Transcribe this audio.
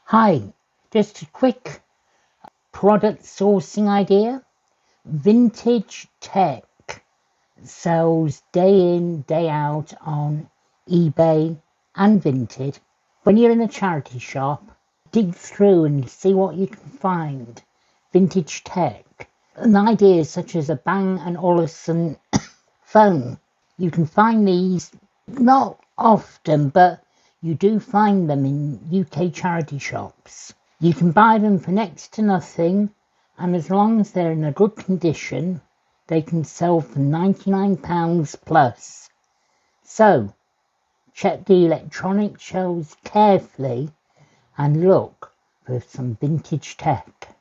Hi, just a quick product sourcing idea. Vintage Tech sells day in, day out on eBay and Vinted. When you're in a charity shop, dig through and see what you can find. Vintage Tech. And ideas such as a Bang& Olufsen phone. You can find these not often, but you do find them in UK charity shops. You can buy them for next to nothing, and as long as they're in a good condition, they can sell for £99 plus. So, check the electronic shelves carefully and look for some vintage tech.